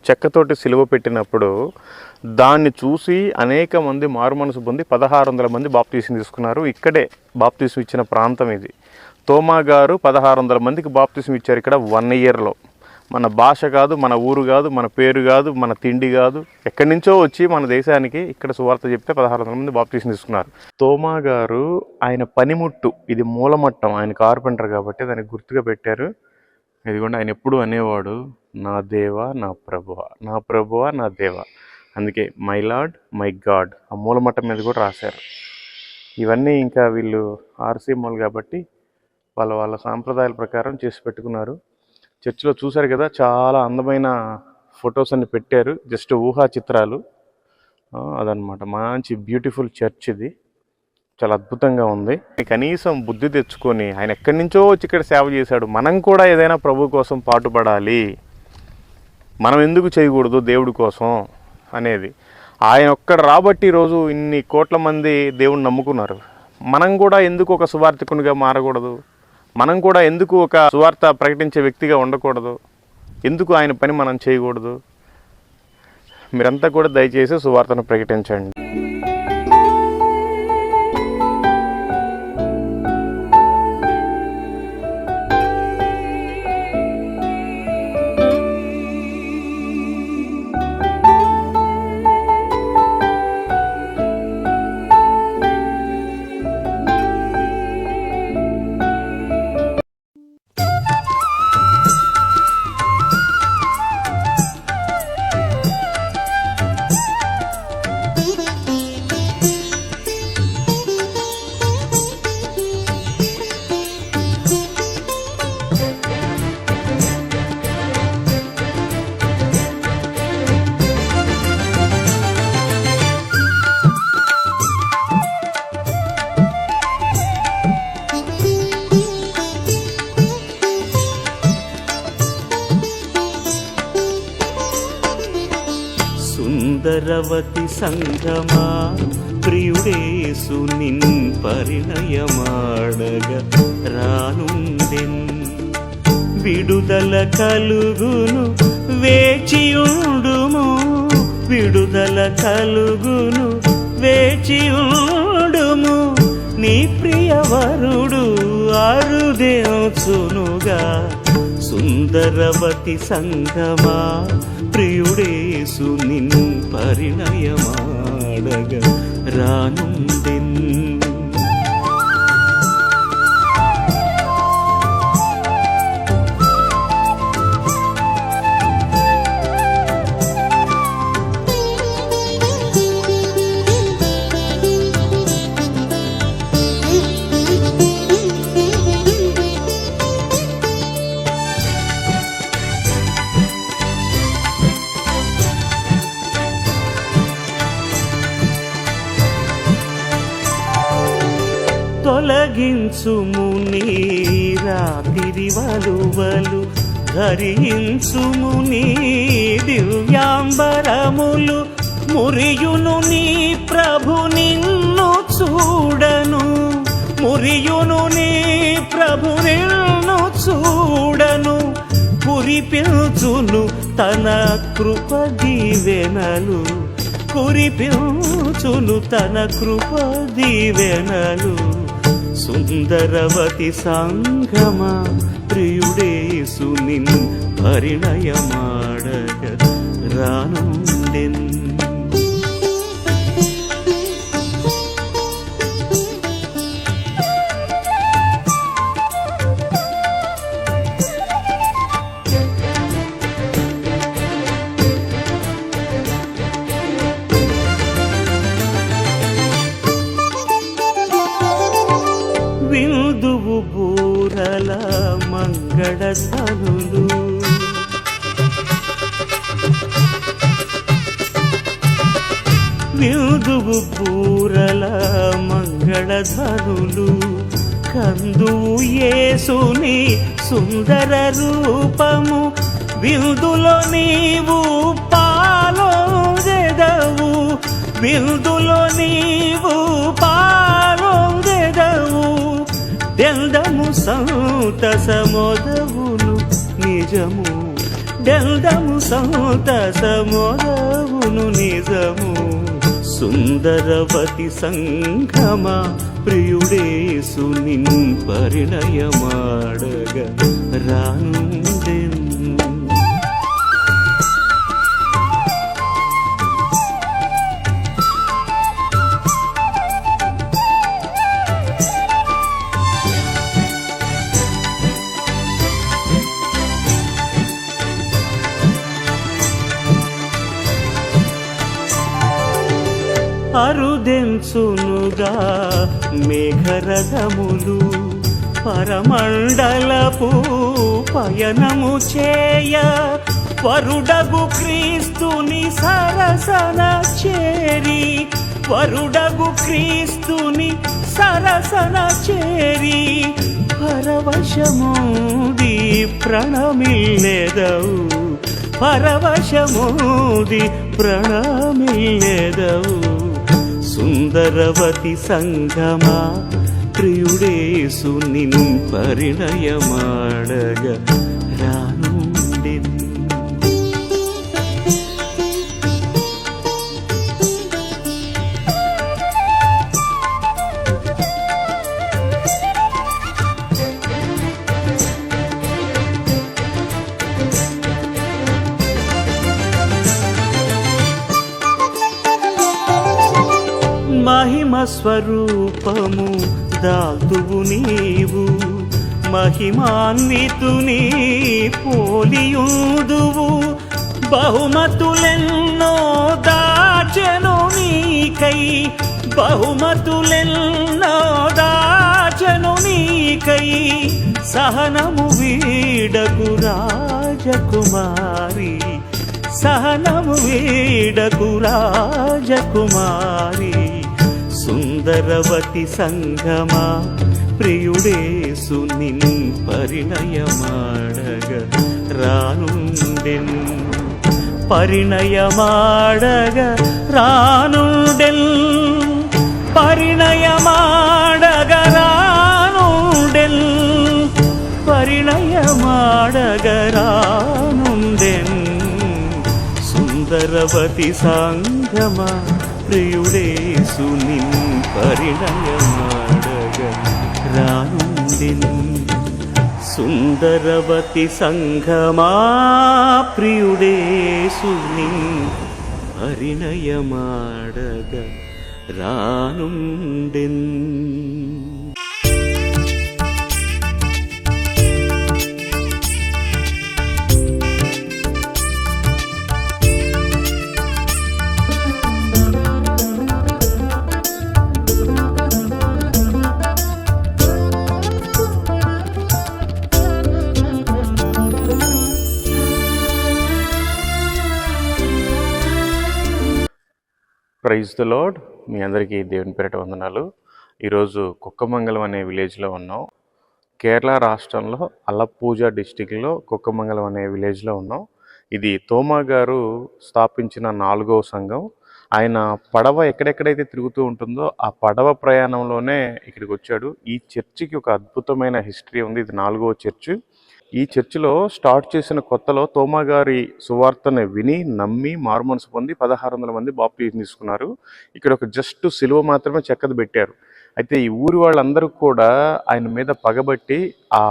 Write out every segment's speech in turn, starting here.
చెక్కతోటి సిలువ పెట్టినప్పుడు దాన్ని చూసి అనేక మంది మారుమనసు పొంది 1600 మంది బాప్తీసం తీసుకున్నారు. ఇక్కడే బాప్తీసం ఇచ్చిన ప్రాంతం ఇది. తోమా గారు 1600 మందికి బాప్తీసం ఇచ్చారు ఇక్కడ 1 ఇయర్లో. మన భాష కాదు, మన ఊరు కాదు, మన పేరు కాదు, మన తిండి కాదు, ఎక్కడి నుంచో వచ్చి మన దేశానికి ఇక్కడ సువార్త చెప్తే 1600 మంది బాప్తీసం తీసుకున్నారు. తోమా గారు ఆయన పనిముట్టు, ఇది మూలమట్టం, ఆయన కార్పెంటర్ కాబట్టి దానికి గుర్తుగా పెట్టారు. ఇదిగోండి, ఆయన ఎప్పుడు అనేవాడు, నా దేవా నా ప్రభువా, నా ప్రభువా నా దేవా. అందుకే మై లార్డ్ మై గాడ్ ఆ మూలమట్టం మీద కూడా రాశారు. ఇవన్నీ ఇంకా వీళ్ళు ఆర్సీఎంలు కాబట్టి వాళ్ళ సాంప్రదాయాల ప్రకారం చేసి పెట్టుకున్నారు. చర్చిలో చూశారు కదా, చాలా అందమైన ఫొటోస్ అన్ని పెట్టారు, జస్ట్ ఊహా చిత్రాలు. అదనమాట, మంచి బ్యూటిఫుల్ చర్చ్ ఇది, చాలా అద్భుతంగా ఉంది. కనీసం బుద్ధి తెచ్చుకొని ఆయన ఎక్కడి నుంచో వచ్చి ఇక్కడ సేవ చేశాడు. మనం కూడా ఏదైనా ప్రభు కోసం పాటుపడాలి, మనం ఎందుకు చేయకూడదు దేవుడి కోసం అనేది. ఆయన ఒక్కడ రాబట్టి ఈరోజు ఇన్ని కోట్ల మంది దేవుడిని నమ్ముకున్నారు. మనం కూడా ఎందుకు ఒక సువార్థికునిగా మారకూడదు? మనం కూడా ఎందుకు ఒక సువార్త ప్రకటించే వ్యక్తిగా ఉండకూడదు? ఎందుకు ఆయన పని మనం చేయకూడదు? మీరంతా కూడా దయచేసి సువార్తను ప్రకటించండి. సుందరవతి సంగమా ప్రియుడేసు నిన్ పరిణయమాడగ రానుండెన్. విడుదల కలుగును వేచియుండుము, విడుదల కలుగును వేచియుండుము. నీ ప్రియవరుడు అరుదేచునుగా. సుందరవతి సంగమా ప్రియుడేసు నిన్ పరిణయమాడగ రానుండెన్. తొలగించుము నీ రాత్రి వలువలు, ధరించుము నీ దివ్యాంబరములు. మురియును నీ ప్రభు నిన్ను చూడను, మురియును నీ ప్రభు నిన్ను చూడను. కురిపించును తన కృప దీవెనలు, కురిపించును తన కృప దీవెనలు. సుందరవతి సంగమా ప్రియుడేసు నిన్ పరిణయమాడగ రానుండెన్. విందువు బూరల మంగళధనులు, విందువు బూరల మంగళధనులు. కందువు యేసుని సుందర రూపము, విందులో నీవు పాలొందెదవు, విందులో నీవు పాలొందెదవు. దెందము సంతసమొదవును నిజము, డెల్దము సంతసమోదవును నిజము సుందరవతి సంఘమ ప్రియుడేసు నిన్ పరిణయమాడగ రానుండెన్ అరుదెంచునుగా మేఘరథములు పరమండలపు పయనము చేయ వరుడగు క్రీస్తుని సరసన చేరి వరుడగు క్రీస్తుని సరసన చేరి పరవశమోది ప్రణమిల్లెదవు పరవశమోది ప్రణమిల్లెదవు సుందరవతి సంగమా ప్రియుడేసు నిన్ పరిణయమాడగ రానుండెన్ మహిమ స్వరూపము దాల్తువు నీవు మహిమాన్వితుని పోలియుదువు బహుమతులెన్నో దాచెను నీకై బహుమతులెన్నో దాచెను నీకై సహనము వీడకు రాజకుమారి సహనము వీడకు రాజకుమారి సుందరవతి సంగమా ప్రియుడేసు నిన్ పరిణయమాడగ రానుండెన్ పరిణయమాడగ రానుండెన్ పరిణయమాడగ రానుండెన్ పరిణయమాడగ రానుండెన్ సుందరవతి సంగమా ప్రియుడేసు నిన్ పరిణయమాడగ రానుండెన్ సుందరవతి సంఘమా ప్రియుడేసు నిన్ పరిణయమాడగ రానుండెన్ ప్రైజ్ ద లార్డ్. మీ అందరికీ దేవుని పేరిట వందనాలు. ఈరోజు కుక్కమంగళం అనే విలేజ్లో ఉన్నాం. కేరళ రాష్ట్రంలో అలప్పూజ డిస్టిక్లో కుక్కమంగళం అనే విలేజ్లో ఉన్నాం. ఇది తోమా గారు స్థాపించిన 4వ సంఘం. ఆయన పడవ ఎక్కడెక్కడైతే తిరుగుతూ ఉంటుందో ఆ పడవ ప్రయాణంలోనే ఇక్కడికి వచ్చాడు. ఈ చర్చికి ఒక అద్భుతమైన హిస్టరీ ఉంది. ఇది 4వ చర్చ్. ఈ చర్చిలో స్టార్ట్ చేసిన కొత్తలో తోమా గారి సువార్తను విని నమ్మి మారుమనసు పొంది 1600 మంది బాప్టిజం తీసుకున్నారు. ఇక్కడ ఒక జస్ట్ సిలువ మాత్రమే చెక్కది పెట్టారు. అయితే ఈ ఊరి వాళ్ళందరూ కూడా ఆయన మీద పగబట్టి ఆ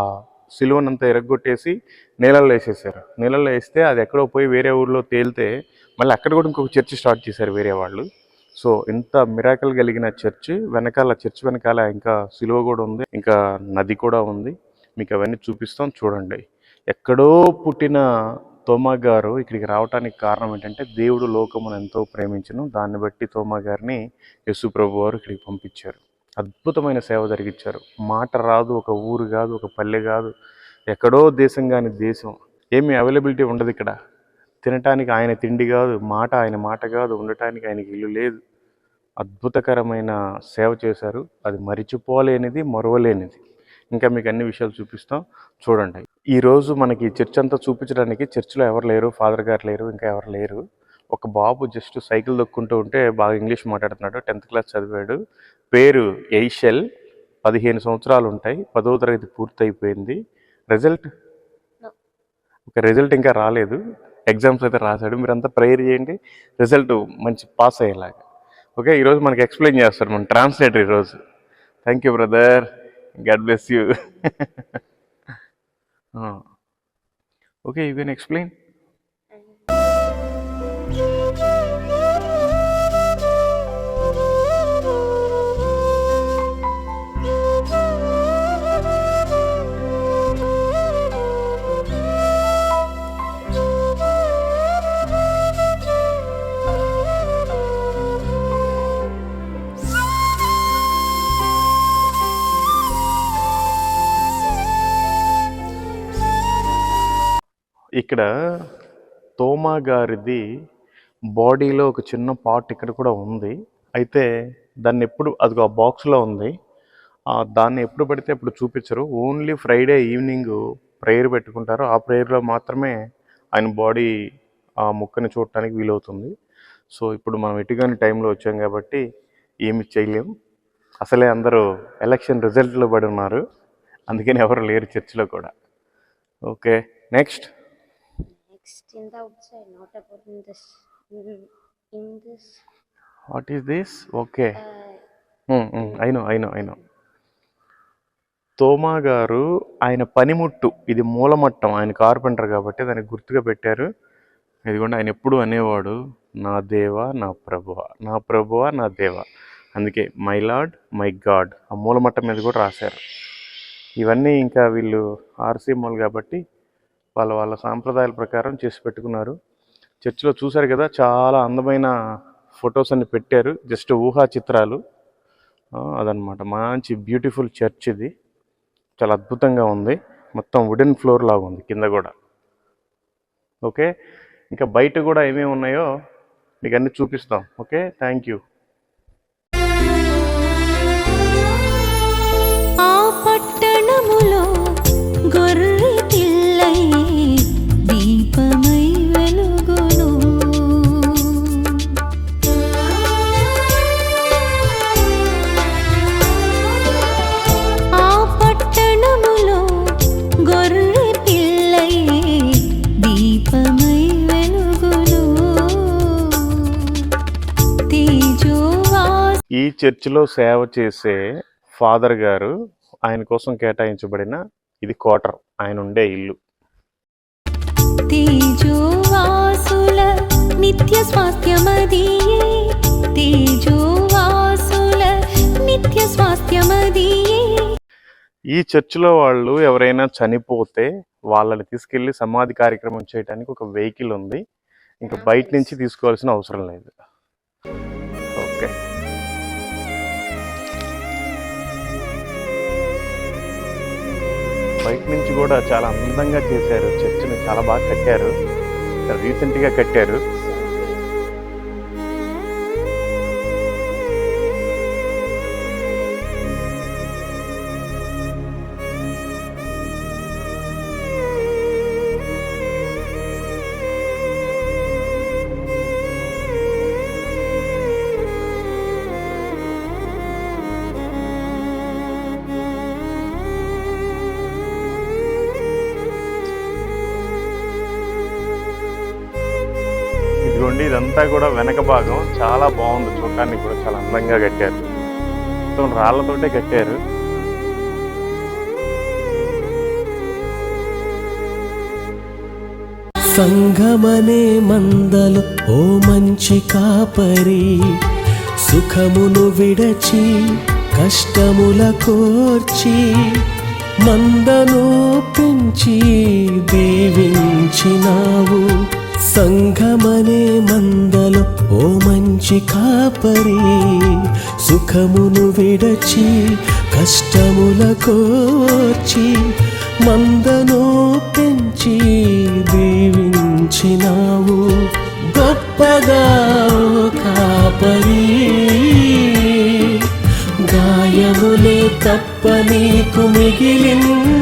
సిలువనంతా ఎరగొట్టేసి నీళ్ళల్లో వేసేసారు. నీళ్ళల్లో వేస్తే అది ఎక్కడో పోయి వేరే ఊరిలో తేలితే మళ్ళీ అక్కడ కూడా ఇంకొక చర్చ్ స్టార్ట్ చేశారు వేరే వాళ్ళు. సో ఇంత మిరాకిల్ కలిగిన చర్చ్ వెనకాల ఇంకా సిలువ కూడా ఉంది, ఇంకా నది కూడా ఉంది. మీకు అవన్నీ చూపిస్తాం, చూడండి. ఎక్కడో పుట్టిన తోమా గారు ఇక్కడికి రావడానికి కారణం ఏంటంటే దేవుడు లోకమును ఎంతో ప్రేమించను. దాన్ని బట్టి తోమా గారిని యేసు ప్రభు వారు ఇక్కడికి పంపించారు. అద్భుతమైన సేవ జరిగించారు. మాట రాదు, ఒక ఊరు కాదు, ఒక పల్లె కాదు, ఎక్కడో దేశం కాని దేశం. ఏమీ అవైలబిలిటీ ఉండదు ఇక్కడ. తినటానికి ఆయన తిండి కాదు, ఆయన మాట కాదు, ఉండటానికి ఆయనకి ఇల్లు లేదు. అద్భుతకరమైన సేవ చేశారు. అది మరిచిపోలేనిది, మరువలేనిది. ఇంకా మీకు అన్ని విషయాలు చూపిస్తాం, చూడండి. ఈరోజు మనకి చర్చ్ అంతా చూపించడానికి చర్చిలో ఎవరు లేరు, ఫాదర్ గారు లేరు, ఇంకా ఎవరు లేరు. ఒక బాబు జస్ట్ సైకిల్ దొక్కుంటూ ఉంటే బాగా ఇంగ్లీష్ మాట్లాడుతున్నాడు. 10th క్లాస్ చదివాడు. పేరు ఎయిషెల్. 15 సంవత్సరాలు ఉంటాయి. 10వ తరగతి పూర్తి అయిపోయింది. రిజల్ట్ ఒక రిజల్ట్ ఇంకా రాలేదు, ఎగ్జామ్స్ అయితే రాశాడు. మీరంతా ప్రేయర్ చేయండి రిజల్ట్ మంచి పాస్ అయ్యేలాగా. ఓకే, ఈరోజు మనకి ఎక్స్ప్లెయిన్ చేస్తారు మన ట్రాన్స్లేటర్ ఈరోజు. Thank you brother, God bless you. Okay, you can explain. ఇక్కడ తోమా గారిది బాడీలో ఒక చిన్న పార్ట్ ఇక్కడ కూడా ఉంది. అయితే దాన్ని ఎప్పుడు అది ఆ బాక్స్లో ఉంది, దాన్ని ఎప్పుడు పడితే అప్పుడు చూపించరు. ఓన్లీ ఫ్రైడే ఈవినింగ్ ప్రేయర్ పెట్టుకుంటారు. ఆ ప్రేయర్లో మాత్రమే ఆయన బాడీ ఆ ముక్కని చూడటానికి వీలవుతుంది. సో ఇప్పుడు మనం ఎటుగాని టైంలో వచ్చాం కాబట్టి ఏమి చేయలేం. అసలే అందరూ ఎలక్షన్ రిజల్ట్లో పడి ఉన్నారు, అందుకని ఎవరు లేరు చర్చిలో కూడా. Okay, next. In the outside, not about in this. In this. What is this? Okay. I know. తోమా గారు ఆయన పనిముట్టు, ఇది మూలమట్టం, ఆయన కార్పెంటర్ కాబట్టి దానికి గుర్తుగా పెట్టారు. ఇదిగోండి, ఆయన ఎప్పుడు అనేవాడు నా దేవా నా ప్రభువా, నా ప్రభువా నా దేవా. అందుకే మై లార్డ్ మై గాడ్ ఆ మూలమట్టం మీద కూడా రాశారు. ఇవన్నీ ఇంకా వీళ్ళు ఆర్సీఎంలు కాబట్టి వాళ్ళ సాంప్రదాయాల ప్రకారం చేసి పెట్టుకున్నారు. చర్చిలో చూశారు కదా, చాలా అందమైన ఫొటోస్ అన్ని పెట్టారు, జస్ట్ ఊహా చిత్రాలు. అదనమాట, మంచి బ్యూటిఫుల్ చర్చ్ ఇది, చాలా అద్భుతంగా ఉంది. మొత్తం వుడెన్ ఫ్లోర్ లాగా ఉంది కింద కూడా. ఓకే, ఇంకా బయట కూడా ఏమేమి ఉన్నాయో మీకు అన్నీ చూపిస్తాం. Okay, thank you. ఈ చర్చిలో సేవ చేసే ఫాదర్ గారు ఆయన కోసం కేటాయించబడిన ఇది క్వార్టర్, ఆయన ఉండే ఇల్లు. తేజోవాసుల నిత్య స్వాస్థ్యమదియే, తేజోవాసుల నిత్య స్వాస్థ్యమదియే. ఈ చర్చిలో వాళ్ళు ఎవరైనా చనిపోతే వాళ్ళని తీసుకెళ్లి సమాధి కార్యక్రమం చేయడానికి ఒక వెహికల్ ఉంది, ఇంకా బయట నుంచి తీసుకోవాల్సిన అవసరం లేదు. ఓకే, బయట నుంచి కూడా చాలా అందంగా చేశారు, చర్చిని చాలా బాగా కట్టారు, రీసెంట్గా కట్టారు. ఇదిగోండి, ఇదంతా కూడా వెనక భాగం చాలా బాగుంది, చూడటానికి కూడా చాలా అందంగా కట్టారు, మొత్తం రాళ్లతోటే కట్టారు. సంఘమనే మందలు ఓ మంచి కాపరి, సుఖమును విడచి కష్టముల కోర్చి, మందను పెంచి దీవించినావు. సంఘమనే మందలు ఓ మంచి కాపరి, సుఖమును విడచి కష్టముల కోర్చి, మందను పెంచి దీవించినావు. గొప్పగా కాపరి, గాయములే తప్ప నీకు మిగిలిందేమిటి,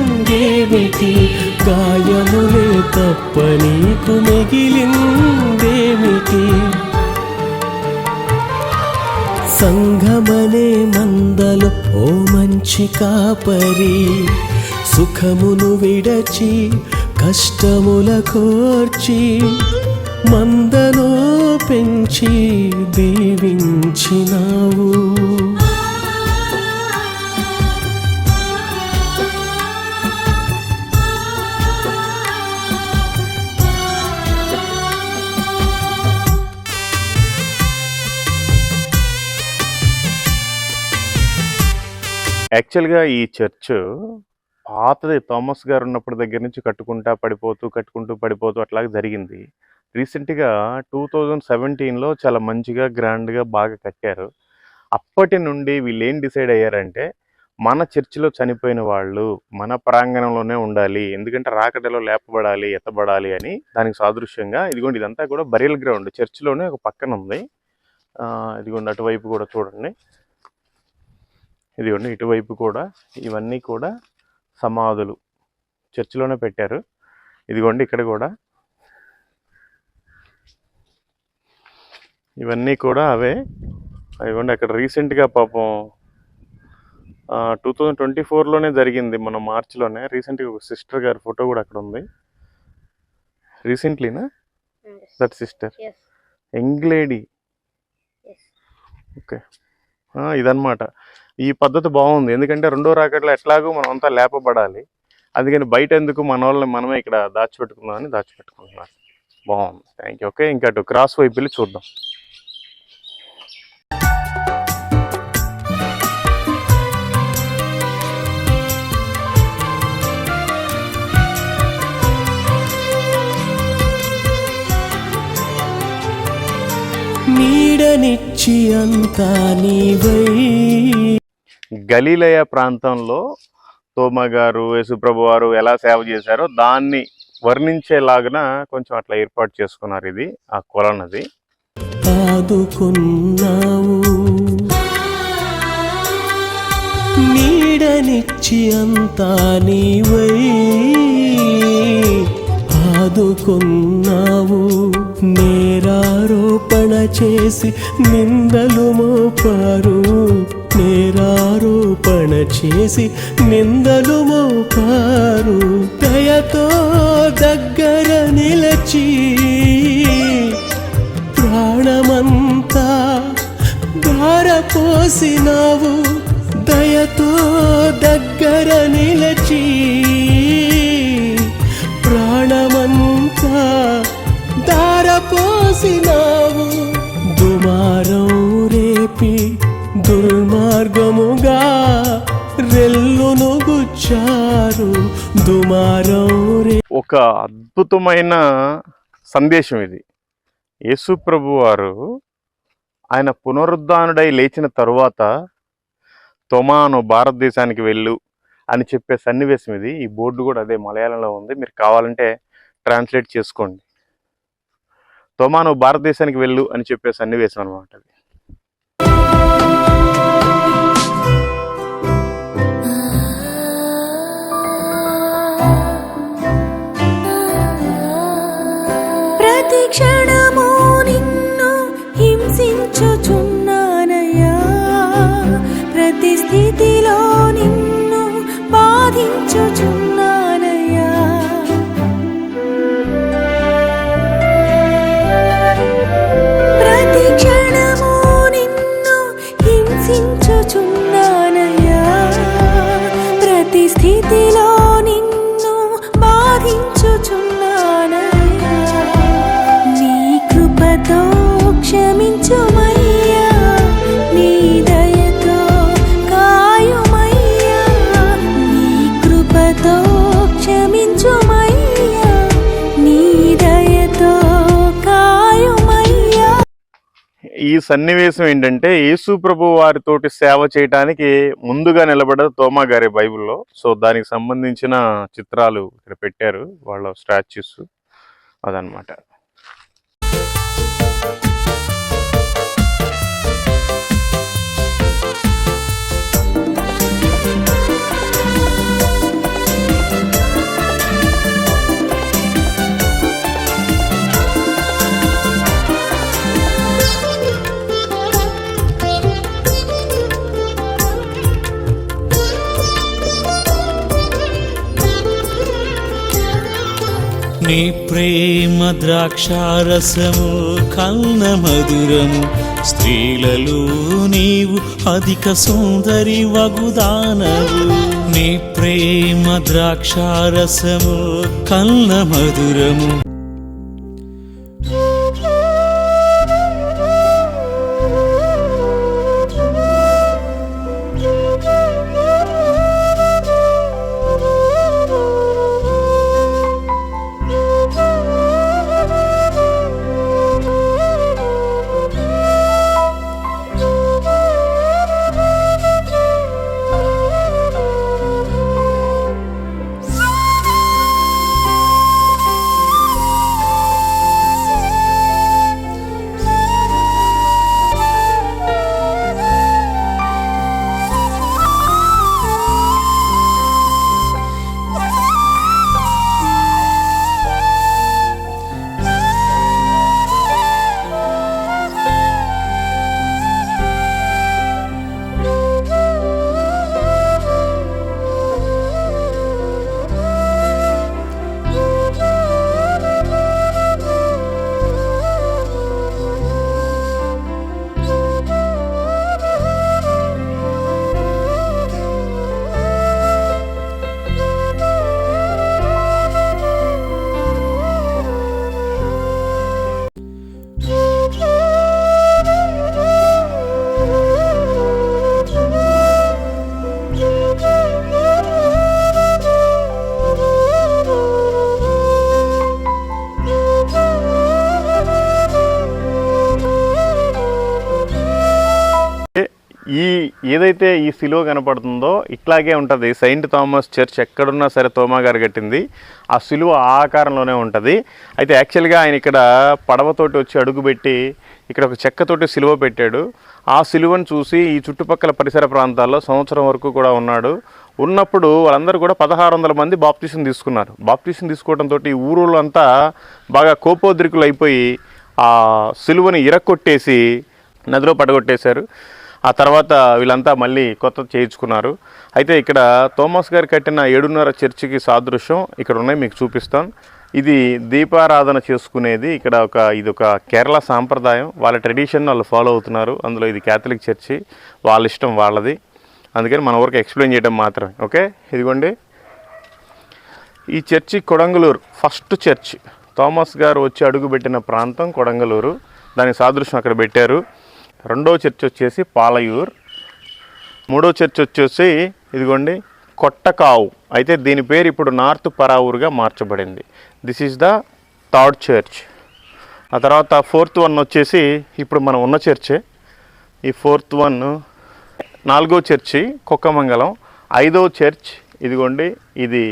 గాయములే తప్ప నీకు మిగిలిందేమిటి. సంఘమనే మందలు ఓ మంచి కాపరి, సుఖమును విడచి కష్టముల కోర్చి మందను పెంచి దీవించినావు. యాక్చువల్గా ఈ చర్చ్ పాతది, థామస్ గారు ఉన్నప్పటి దగ్గర నుంచి కట్టుకుంటూ పడిపోతూ అట్లాగే జరిగింది. రీసెంట్గా 2017లో చాలా మంచిగా గ్రాండ్గా బాగా కట్టారు. అప్పటి నుండి వీళ్ళు ఏం డిసైడ్ అయ్యారంటే మన చర్చిలో చనిపోయిన వాళ్ళు మన ప్రాంగణంలోనే ఉండాలి, ఎందుకంటే రాకడలో లేపబడాలి, ఎత్తబడాలి అని. దానికి సాదృశ్యంగా ఇదిగోండి, ఇదంతా కూడా బరియల్ గ్రౌండ్ చర్చిలోనే ఒక పక్కన ఉంది. ఇదిగోండి అటువైపు కూడా చూడండి, ఇదిగోండి ఇటువైపు కూడా ఇవన్నీ కూడా సమాధులు చర్చిలోనే పెట్టారు. ఇదిగోండి ఇక్కడ కూడా ఇవన్నీ కూడా అవే. ఇదిగోండి అక్కడ రీసెంట్గా పాపం 2024లోనే జరిగింది, మన మార్చిలోనే. రీసెంట్గా ఒక సిస్టర్ గారి ఫోటో కూడా అక్కడ ఉంది. రీసెంట్లీనా that sister? Young lady. Okay, ఇదన్నమాట. ఈ పద్ధతి బాగుంది, ఎందుకంటే రెండో రాకడలో ఎట్లాగో మనం అంతా లేపబడాలి, అందుకని బయట ఎందుకు మన వాళ్ళని మనమే ఇక్కడ దాచిపెట్టుకుందామని దాచిపెట్టుకుంటున్నారు. బాగుంది, థ్యాంక్ యూ. ఓకే, ఇంకా అటు క్రాస్ వైపు వెళ్ళి చూద్దాం. నీడనిచ్చి అంతా నీవై. గలీలయ ప్రాంతంలో తోమా గారు, యేసుప్రభు వారు ఎలా సేవ చేశారో దాన్ని వర్ణించేలాగా కొంచెం అట్లా ఏర్పాటు చేసుకున్నారు. ఇది ఆ కొలనది. ఆదుకున్నావు, నీడనిచ్చి అంతా నీవై ఆదుకున్నావు. నేరారోపణ చేసి నిందలు మోపారు, నేరారోపణ చేసి నిందలు మోపారు. దయతో దగ్గర నిలచి ప్రాణమంతా ధారపోసినావు. దయతో దగ్గర నిలచి ప్రాణమంతా ధారపోసినావు. దుమారం రేపి దుర్మార్గముగా రెల్లును గుచ్చారు. దుమారం ఒక అద్భుతమైన సందేశం ఇది. యేసు ప్రభు వారు ఆయన పునరుద్ధానుడై లేచిన తరువాత తోమాను భారతదేశానికి వెళ్ళు అని చెప్పే సన్నివేశం ఇది. ఈ బోర్డు కూడా అదే మలయాళంలో ఉంది, మీరు కావాలంటే ట్రాన్స్లేట్ చేసుకోండి. తోమాను భారతదేశానికి వెళ్ళు అని చెప్పే సన్నివేశం అనమాట అది. ప్రతి క్షణము నిన్ను హింసించుచున్నానయ్యా, ప్రతి స్థితిలో నిన్ను బాధించుచున్నానయ్యా. ప్రతి క్షణము నిన్ను హింసించుచున్నానయ్యా, ప్రతి స్థితిలో నిన్ను బాధించుచున్నానయ్యా. నీ కృపతో క్షమించుమయ్యా, నీ దయతో కాయుమయ్యా. నీ కృపతో క్షమించుమయ్యా, నీ దయతో కాయుమయ్యా. ఈ సన్నివేశం ఏంటంటే యేసు ప్రభు వారితోటి సేవ చేయడానికి ముందుగా నిలబడ్డ తోమా గారి బైబిల్లో. సో దానికి సంబంధించిన చిత్రాలు ఇక్కడ పెట్టారు, వాళ్ళ స్టాచ్యూస్ అదనమాట. నీ ప్రేమ ద్రాక్షారసము కన్న మధురము, స్త్రీలలో నీవు అధిక సుందరి వగుదానవు. నీ ప్రేమ ద్రాక్షారసము కన్న మధురము. ఏదైతే ఈ సిలువ కనపడుతుందో ఇట్లాగే ఉంటుంది. సెయింట్ థామస్ చర్చ్ ఎక్కడున్నా సరే తోమా గారు కట్టింది ఆ సిలువ ఆకారంలోనే ఉంటుంది. అయితే యాక్చువల్గా ఆయన ఇక్కడ పడవతోటి వచ్చి అడుగుపెట్టి ఇక్కడ ఒక చెక్కతోటి సిలువ పెట్టాడు. ఆ సిలువను చూసి ఈ చుట్టుపక్కల పరిసర ప్రాంతాల్లో సంవత్సరం వరకు కూడా ఉన్నాడు. ఉన్నప్పుడు వాళ్ళందరూ కూడా 1600 మంది బాప్తీసం తీసుకున్నారు. బాప్తీసం తీసుకోవడంతో ఈ ఊరులో అంతా బాగా కోపోద్రికులు అయిపోయి ఆ సిలువని ఇరక్కొట్టేసి నదిలో పడగొట్టేశారు. ఆ తర్వాత వీళ్ళంతా మళ్ళీ కొత్త చేయించుకున్నారు. అయితే ఇక్కడ థోమస్ గారు కట్టిన 7:30 చర్చికి సాదృశ్యం ఇక్కడ ఉన్నాయి, మీకు చూపిస్తాను. ఇది దీపారాధన చేసుకునేది. ఇక్కడ ఇది ఒక కేరళ సాంప్రదాయం, వాళ్ళ ట్రెడిషన్ వాళ్ళు ఫాలో అవుతున్నారు. అందులో ఇది క్యాథలిక్ చర్చి, వాళ్ళ ఇష్టం వాళ్ళది, అందుకని మన ఊరికి ఎక్స్ప్లెయిన్ చేయడం మాత్రమే. ఓకే, ఇదిగోండి ఈ చర్చి కొడంగలూరు ఫస్ట్ చర్చ్. థామస్ గారు వచ్చి అడుగుపెట్టిన ప్రాంతం కొడంగలూరు, దానికి సాదృశ్యం అక్కడ పెట్టారు. రెండో చర్చ్ వచ్చేసి పాలయూర్. మూడో చర్చ్ వచ్చేసి ఇదిగోండి కొట్టకావు. అయితే దీని పేరు ఇప్పుడు నార్త్ పరావూరుగా మార్చబడింది. This is the third church. ఆ తర్వాత ఫోర్త్ వన్ వచ్చేసి ఇప్పుడు మనం ఉన్న చర్చే. ఈ ఫోర్త్ వన్ నాలుగో చర్చి కొక్కమంగళం. ఐదో చర్చ్ ఇదిగోండి ఇది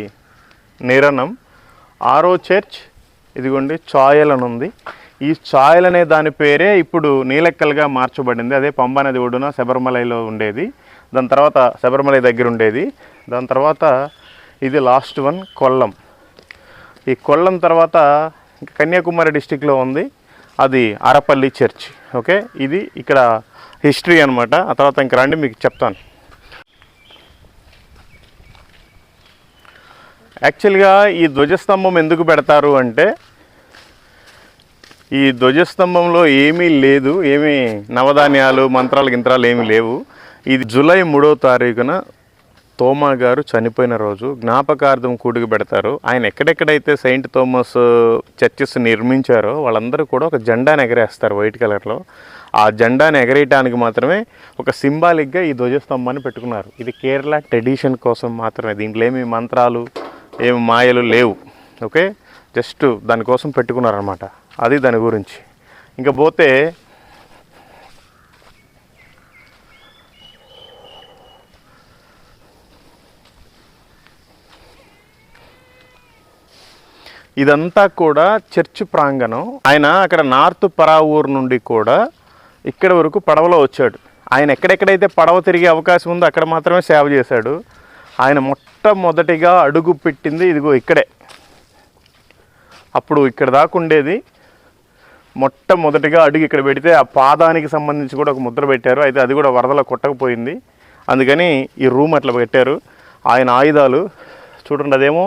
నిరణం. ఆరో చర్చ్ ఇదిగోండి చాయల్ అని ఉంది. ఈ చాయల్ అనే దాని పేరే ఇప్పుడు నీలెక్కలుగా మార్చబడింది. అదే పంబా నది ఒడ్డున శబరిమలలో ఉండేది, దాని తర్వాత శబరిమల దగ్గర ఉండేది. దాని తర్వాత ఇది లాస్ట్ వన్ కొల్లం. ఈ కొల్లం తర్వాత కన్యాకుమారి డిస్టిక్లో ఉంది, అది అరపల్లి చర్చ్. ఓకే, ఇది ఇక్కడ హిస్టరీ అనమాట. ఆ తర్వాత ఇంక రండి మీకు చెప్తాను. యాక్చువల్గా ఈ ధ్వజస్తంభం ఎందుకు పెడతారు అంటే ఈ ధ్వజస్తంభంలో ఏమీ లేదు, ఏమీ నవధాన్యాలు మంత్రాలు గింత్రాలు ఏమీ లేవు. ఇది జూలై 3వ తారీఖున తోమా గారు చనిపోయిన రోజు జ్ఞాపకార్థం కూడికి పెడతారు. ఆయన ఎక్కడెక్కడైతే సెయింట్ థామస్ చర్చెస్ నిర్మించారో వాళ్ళందరూ కూడా ఒక జెండాని ఎగరేస్తారు వైట్ కలర్లో. ఆ జెండాని ఎగరేయటానికి మాత్రమే ఒక సింబాలిక్గా ఈ ధ్వజస్తంభాన్ని పెట్టుకున్నారు. ఇది కేరళ ట్రెడిషన్ కోసం మాత్రమే, దీంట్లో ఏమి మంత్రాలు ఏమి మాయలు లేవు. ఓకే, జస్ట్ దానికోసం పెట్టుకున్నారనమాట. అది దాని గురించి. ఇంకా పోతే ఇదంతా కూడా చర్చ్ ప్రాంగణం. ఆయన అక్కడ నార్త్ పరావూరు నుండి కూడా ఇక్కడ వరకు పడవలో వచ్చాడు. ఆయన ఎక్కడెక్కడైతే పడవ తిరిగే అవకాశం ఉందో అక్కడ మాత్రమే సేవ చేశాడు. ఆయన మొట్టమొదటిగా అడుగు పెట్టింది ఇదిగో ఇక్కడే. అప్పుడు ఇక్కడ దాకా ఉండేది. మొట్టమొదటిగా అడుగు ఇక్కడ పెడితే ఆ పాదానికి సంబంధించి కూడా ఒక ముద్ర పెట్టారు. అయితే అది కూడా వరదలో కొట్టకపోయింది, అందుకని ఈ రూమ్ అట్లా పెట్టారు. ఆయన ఆయుధాలు చూడండి, అదేమో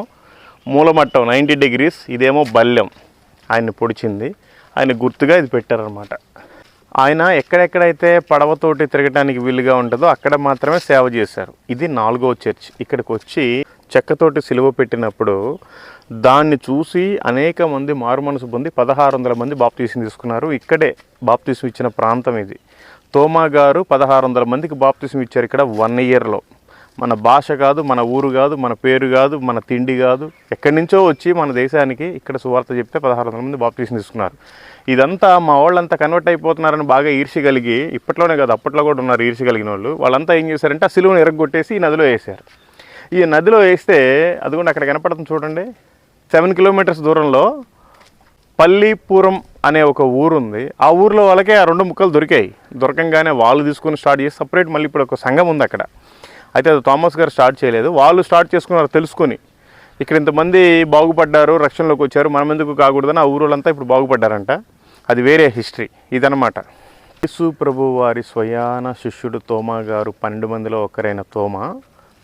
మూలమట్టం 90 degrees, ఇదేమో బల్లెం. ఆయన్ని పొడిచింది, ఆయన గుర్తుగా ఇది పెట్టారనమాట. ఆయన ఎక్కడెక్కడైతే పడవతోటి తిరగటానికి వీలుగా ఉంటుందో అక్కడ మాత్రమే సేవ చేశారు. ఇది 4వ చర్చ్. ఇక్కడికి వచ్చి చెక్కతోటి సిలువ పెట్టినప్పుడు దాన్ని చూసి అనేక మంది మారుమనసు పొంది 1600 మంది బాప్తీసం తీసుకున్నారు. ఇక్కడే బాప్తీసం ఇచ్చిన ప్రాంతం ఇది. తోమా గారు 1600 మందికి బాప్తీసం ఇచ్చారు ఇక్కడ 1 yearలో. మన భాష కాదు, మన ఊరు కాదు, మన పేరు కాదు, మన తిండి కాదు, ఎక్కడి నుంచో వచ్చి మన దేశానికి ఇక్కడ సువార్త చెప్తే 1600 మంది బాప్తీసం తీసుకున్నారు. ఇదంతా మా వాళ్ళంతా కన్వర్ట్ అయిపోతున్నారని బాగా ఈర్ష్య కలిగి, ఇప్పట్లోనే కాదు అప్పట్లో కూడా ఉన్నారు ఈర్ష్య కలిగిన వాళ్ళు, వాళ్ళంతా ఏం చేశారంటే ఆ సిలువను ఎరగొట్టేసి ఈ నదిలో వేశారు. ఈ నదిలో వేస్తే అది కూడా అక్కడ కనపడుతుంది చూడండి. 7 kilometers దూరంలో పల్లీపురం అనే ఒక ఊరు ఉంది. ఆ ఊరిలో వాళ్ళకే ఆ 2 ముక్కలు దొరికాయి. దొరకంగానే వాళ్ళు తీసుకొని స్టార్ట్ చేసి సపరేట్ మళ్ళీ ఇప్పుడు ఒక సంఘం ఉంది అక్కడ. అయితే అది థామస్ గారు స్టార్ట్ చేయలేదు, వాళ్ళు స్టార్ట్ చేసుకున్నారు తెలుసుకొని. ఇక్కడ ఇంతమంది బాగుపడ్డారు, రక్షణలోకి వచ్చారు, మనం ఎందుకు కాకూడదని ఆ ఊరోళ్ళంతా ఇప్పుడు బాగుపడ్డారంట. అది వేరే హిస్టరీ ఇదనమాట. యేసు ప్రభు వారి స్వయాన శిష్యుడు తోమా గారు 12 మందిలో ఒకరైన తోమా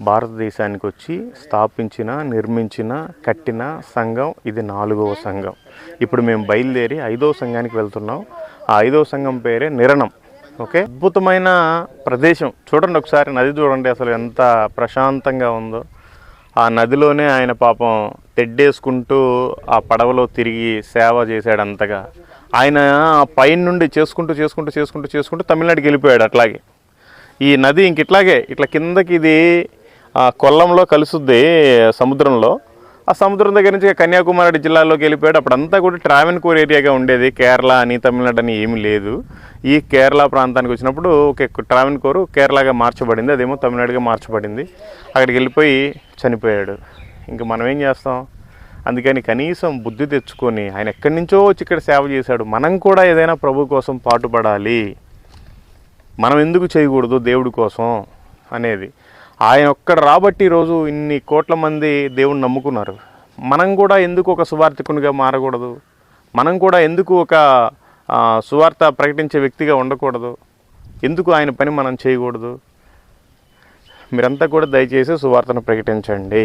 భారతదేశానికి వచ్చి స్థాపించిన, నిర్మించిన, కట్టిన సంఘం ఇది 4వ సంఘం. ఇప్పుడు మేము బయలుదేరి 5వ సంఘానికి వెళ్తున్నాం. ఆ 5వ సంఘం పేరే నిరణం. ఓకే, అద్భుతమైన ప్రదేశం చూడండి ఒకసారి. నది చూడండి అసలు ఎంత ప్రశాంతంగా ఉందో. ఆ నదిలోనే ఆయన పాపం తెడ్డేసుకుంటూ ఆ పడవలో తిరిగి సేవ చేశాడు అంతగా. ఆయన పైన నుండి చేసుకుంటూ తమిళనాడుకి వెళ్ళిపోయాడు. అట్లాగే ఈ నది ఇంక ఇట్లా కిందకి ఇది కొల్లంలో కలుస్తుంది సముద్రంలో. ఆ సముద్రం దగ్గర నుంచి కన్యాకుమారి జిల్లాలోకి వెళ్ళిపోయాడు. అప్పుడంతా కూడా ట్రావెన్కోర్ ఏరియాగా ఉండేది. కేరళ అని తమిళనాడు అని ఏమీ లేదు. ఈ కేరళ ప్రాంతానికి వచ్చినప్పుడు ఒక ట్రావెన్కోర్ కేరళగా మార్చబడింది, అదేమో తమిళనాడుగా మార్చబడింది. అక్కడికి వెళ్ళిపోయి చనిపోయాడు. ఇంకా మనం ఏం చేస్తాం? అందుకని కనీసం బుద్ధి తెచ్చుకొని ఆయన ఎక్కడి నుంచో వచ్చి ఇక్కడ సేవ చేశాడు. మనం కూడా ఏదైనా ప్రభు కోసం పాటుపడాలి. మనం ఎందుకు చేయకూడదు దేవుడి కోసం అనేది. ఆయన ఒక్కడ రాబట్టి ఈరోజు ఇన్ని కోట్ల మంది దేవుణ్ణి నమ్ముకున్నారు. మనం కూడా ఎందుకు ఒక సువార్థికునిగా మారకూడదు? మనం కూడా ఎందుకు ఒక సువార్త ప్రకటించే వ్యక్తిగా ఉండకూడదు? ఎందుకు ఆయన పని మనం చేయకూడదు? మీరంతా కూడా దయచేసి సువార్తను ప్రకటించండి.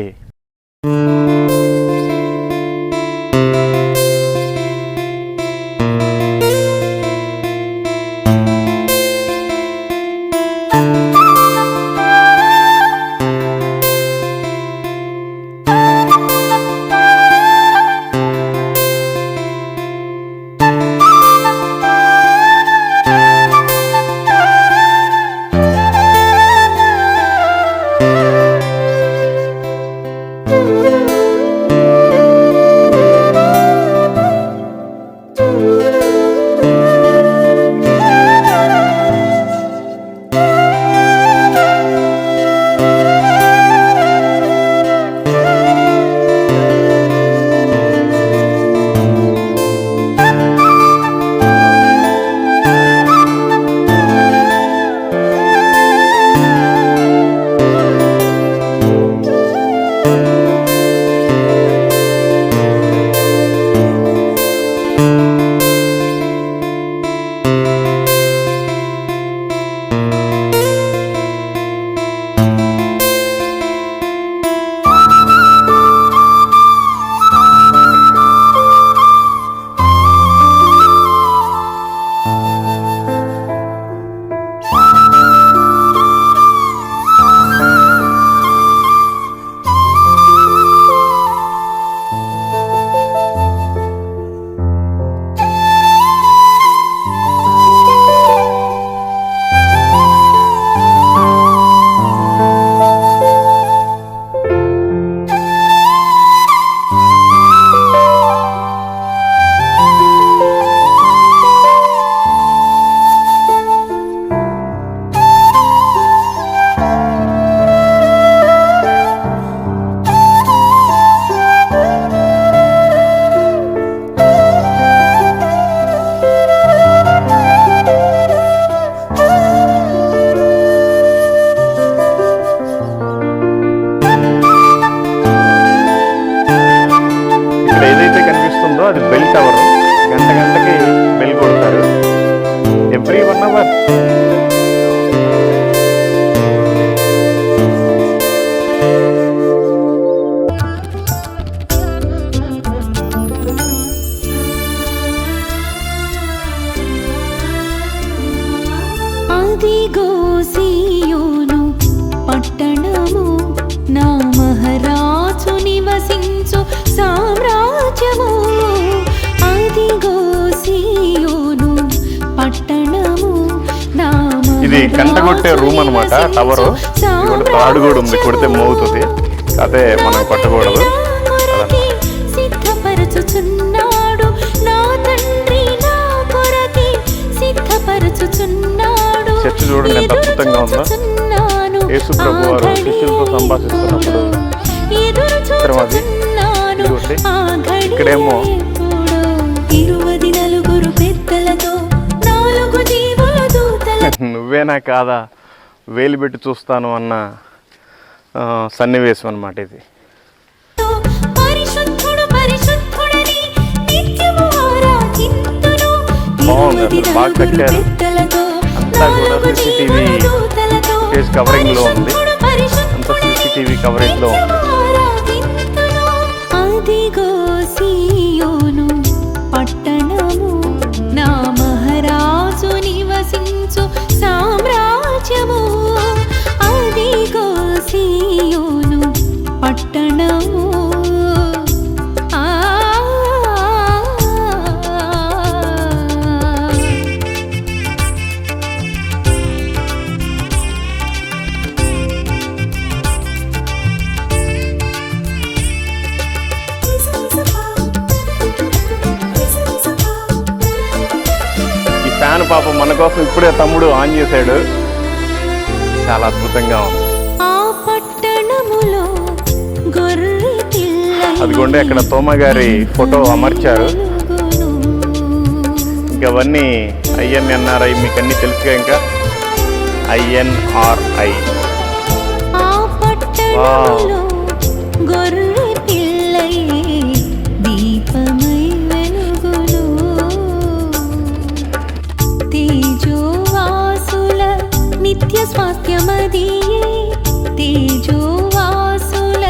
అది బెల్ టవర్. గంటకి బెల్ కొడతారు ఎవ్రీ 1 hour. అదిగో సీయోను పట్టణము నా మహారాజు నివసించు సామ్రాజ్యము. అదిగో సీయోను పట్టణము నా ఇది కంటగొట్టే రూమ్ అనమాట, టవర్. తాడు కూడా ఉంది, కొడితే మోగుతుంది, అదే మనం కొట్టకూడదు. సిద్ధపరచుచున్నాడు నా తండ్రి నా కొరకి సిద్ధపరచుచున్నాడు. చర్చ చూడండి ఎంత అద్భుతంగా ఉందో. యేసు ప్రభు వారు శిష్యులతో సంభాషిస్తున్నప్పుడు ఇక్కడేమో 24 పెద్దలతో 4 జీవుల దూతల నువ్వేనా కాదా వేలు పెట్టి చూస్తాను అన్న సన్నివేశం అన్నమాట ఇది. పరిశుద్ధుడు పరిశుద్ధుడని నిత్యము ఆరాధింతును. బాగుంది, అసలు బాగా కట్టారు. అంతా కూడా CCTV ఫేస్ కవరింగ్లో ఉంది, అంతా CCTV కవరేజ్లో ఉంది. అదిగో సీయోను పట్టణము నా మహారాజు నివసించు సామ్రాజ్యము. అదిగో సీయోను పట్టణము. ఈ ఫ్యాన్ పాపం మన కోసం ఇప్పుడే తమ్ముడు ఆన్ చేశాడు, చాలా అద్భుతంగా ఉంది. ఆ పట్టణములో గొర్రె పిల్ల అదిగోండి అక్కడ తోమ గారి ఫోటో అమర్చారు. ఇంకా అవన్నీ INNRI మీకు అన్నీ తెలుసుగా. ఇంకా INRI. ఆ పట్టణములో గొర్రె పిల్లయే దీపమై వెలుగును. తేజోవాసుల నిత్య స్వాస్థ్యమదియే, తేజోవాసుల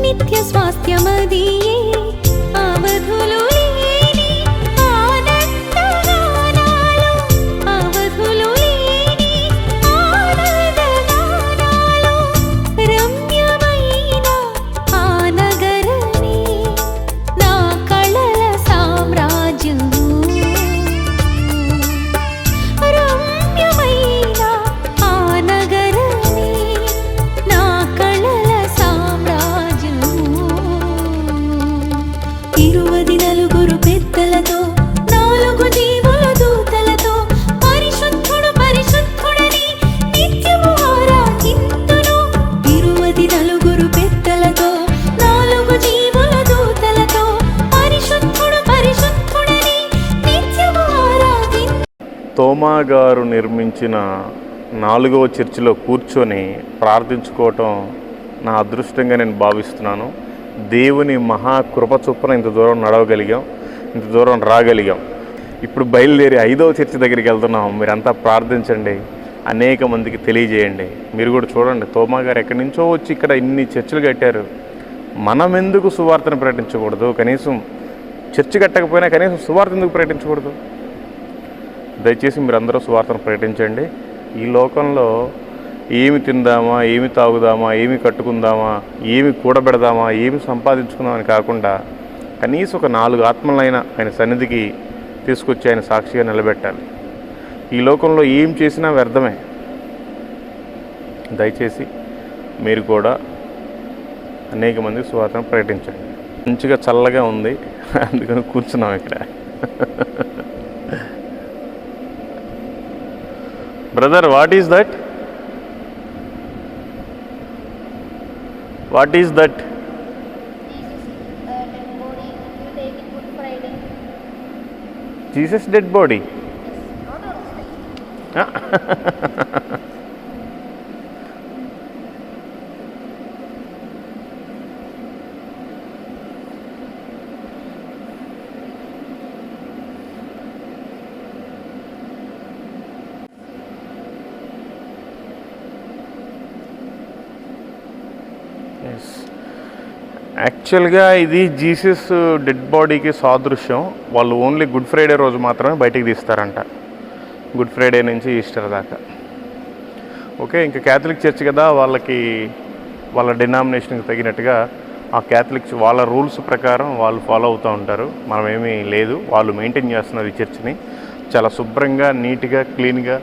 నిత్య స్వాస్థ్యమదియే. అవధులు లేని ఆనందగానాలు, అవధులు లేని ఆనందగానాలు. రమ్యమైన ఆ నగరమే నా కళల సామ్రాజ్యము. రమ్యమైన ఆ నగరమే నా కళల సామ్రాజ్యము. 24 పెద్దలతో 4 జీవుల దూతలతో పరిశుద్ధుడు పరిశుద్ధుడని నిత్యము ఆరాధింతును. 24 పెద్దలతో 4 జీవుల దూతలతో పరిశుద్ధుడు పరిశుద్ధుడని నిత్యము ఆరాధింతును. తోమా గారు నిర్మించిన 4వ చర్చిలో కూర్చొని ప్రార్థించుకోవటం నా అదృష్టంగా నేను భావిస్తున్నాను. దేవుని మహాకృప చొప్పున ఇంత దూరం నడవగలిగాం, ఇంత దూరం రాగలిగాం. ఇప్పుడు బయలుదేరి 5వ చర్చి దగ్గరికి వెళ్తున్నాం. మీరంతా ప్రార్థించండి, అనేక మందికి తెలియజేయండి. మీరు కూడా చూడండి, తోమా గారు ఎక్కడి నుంచో వచ్చి ఇక్కడ ఇన్ని చర్చిలు కట్టారు. మనం ఎందుకు సువార్తను ప్రకటించకూడదు? కనీసం చర్చి కట్టకపోయినా కనీసం సువార్త ఎందుకు ప్రకటించకూడదు? దయచేసి మీరందరూ సువార్తను ప్రకటించండి. ఈ లోకంలో ఏమి తిందామా, ఏమి తాగుదామా, ఏమి కట్టుకుందామా, ఏమి కూడబెడదామా, ఏమి సంపాదించుకుందామని కాకుండా కనీసం ఒక 4 ఆత్మలైనా ఆయన సన్నిధికి తీసుకొచ్చి ఆయన సాక్షిగా నిలబెట్టాలి. ఈ లోకంలో ఏం చేసినా వ్యర్థమే. దయచేసి మీరు కూడా అనేక మంది సువార్తను ప్రకటించండి. మంచిగా చల్లగా ఉంది, అందుకని కూర్చున్నాం ఇక్కడ. Brother, what is that? What is that? Jesus dead body. యాక్చువల్గా ఇది జీసస్ డెడ్ బాడీకి సాదృశ్యం. వాళ్ళు ఓన్లీ గుడ్ ఫ్రైడే రోజు మాత్రమే బయటికి తీస్తారంట, గుడ్ ఫ్రైడే నుంచి ఈస్టర్ దాకా. ఓకే, ఇంకా క్యాథలిక్ చర్చ్ కదా, వాళ్ళకి వాళ్ళ డినామినేషన్కి తగినట్టుగా ఆ క్యాథలిక్స్ వాళ్ళ రూల్స్ ప్రకారం వాళ్ళు ఫాలో అవుతూ ఉంటారు. మనమేమీ లేదు, వాళ్ళు మెయింటైన్ చేస్తున్నారు ఈ చర్చ్ని చాలా శుభ్రంగా, నీట్గా, క్లీన్గా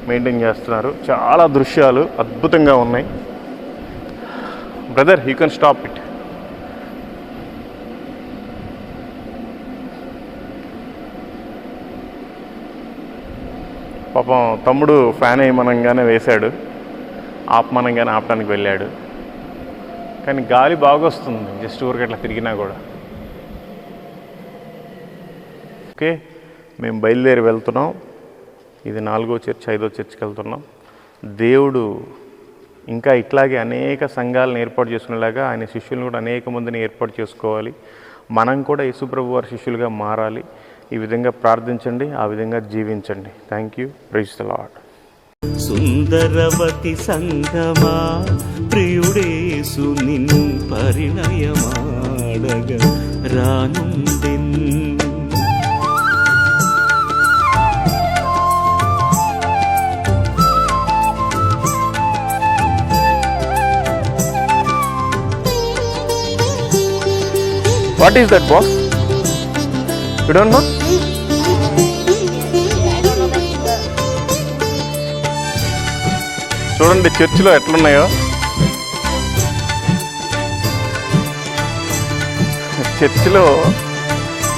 మెయింటైన్ చేస్తున్నారు. చాలా దృశ్యాలు అద్భుతంగా ఉన్నాయి. Brother, you can stop it. పాపం తమ్ముడు ఫ్యాన్ వేయమనంగానే వేశాడు, ఆపమనంగానే ఆపడానికి వెళ్ళాడు. కానీ గాలి బాగా వస్తుంది జస్ట్ ఊరికి అట్లా తిరిగినా కూడా. ఓకే, మేము బయలుదేరి వెళ్తున్నాం. ఇది 4వ చర్చ్, 5వ చర్చ్కి వెళ్తున్నాం. దేవుడు ఇంకా ఇట్లాగే అనేక సంఘాలను ఏర్పాటు చేసుకునేలాగా ఆయన శిష్యులను కూడా అనేక మందిని ఏర్పాటు చేసుకోవాలి. మనం కూడా యేసుప్రభు వారి శిష్యులుగా మారాలి. ఈ విధంగా ప్రార్థించండి, ఆ విధంగా జీవించండి. Thank you. Praise the Lord. Sundaravathi Sangma, ప్రియుడేసు నిన్ను పరిణయమాడగ రానుండెన్. What is that, boss? You don't know? చూడండి చర్చిలో ఎట్లున్నాయో. చర్చిలో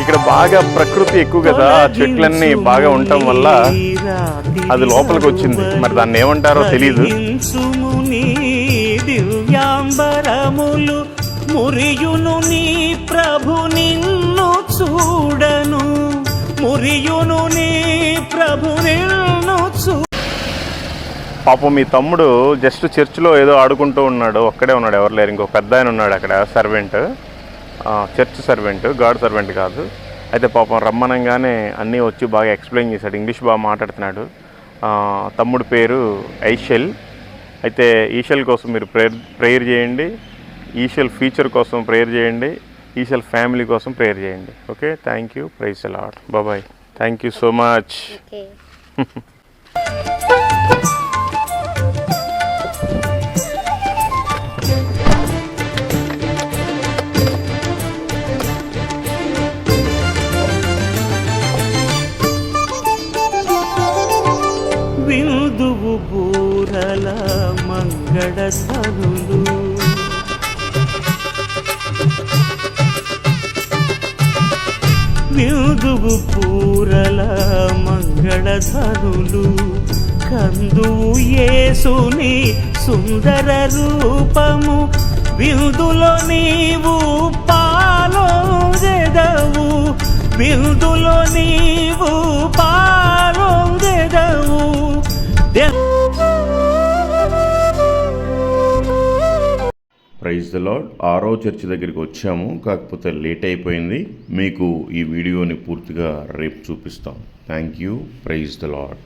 ఇక్కడ బాగా ప్రకృతి ఎక్కువ కదా, చెట్లన్నీ బాగా ఉండటం వల్ల అది లోపలికి వచ్చింది. మరి దాన్ని ఏమంటారో తెలీదు. దివ్యాంబరములు మురియును నీ ప్రభు నిన్ను చూడను, మురియును నీ ప్రభు నిన్ను చూ. పాపం మీ తమ్ముడు జస్ట్ చర్చిలో ఏదో ఆడుకుంటూ ఉన్నాడు, ఒక్కడే ఉన్నాడు, ఎవరు లేరు. ఇంకో పెద్ద ఆయన ఉన్నాడు అక్కడ, servant, church servant, God servant కాదు. అయితే పాపం రమ్మనంగానే అన్నీ వచ్చి బాగా ఎక్స్ప్లెయిన్ చేశాడు, ఇంగ్లీష్ బాగా మాట్లాడుతున్నాడు. తమ్ముడు పేరు ఐషెల్. అయితే ఈషెల్ కోసం మీరు ప్రేయర్ చేయండి, ఈషెల్ ఫ్యూచర్ కోసం ప్రేయర్ చేయండి, ఈషెల్ ఫ్యామిలీ కోసం ప్రేయర్ చేయండి. Okay, thank you. Praise the Lord. Bye. Thank you so much. Okay. విందువు బూరల మంగళధ్వనులు, విందువు పూరల మంగళధ్వనులు, కందువు యేసుని సుందర రూపము, విందులో నీవు పాలొందెదవు, విందులో నీవు పాలొందెదవు. Praise the Lord. 6వ చర్చి దగ్గరికి వచ్చాము, కాకపోతే లేట్ అయిపోయింది. మీకు ఈ వీడియోని పూర్తిగా రేపు చూపిస్తాం. Thank you. Praise the lord.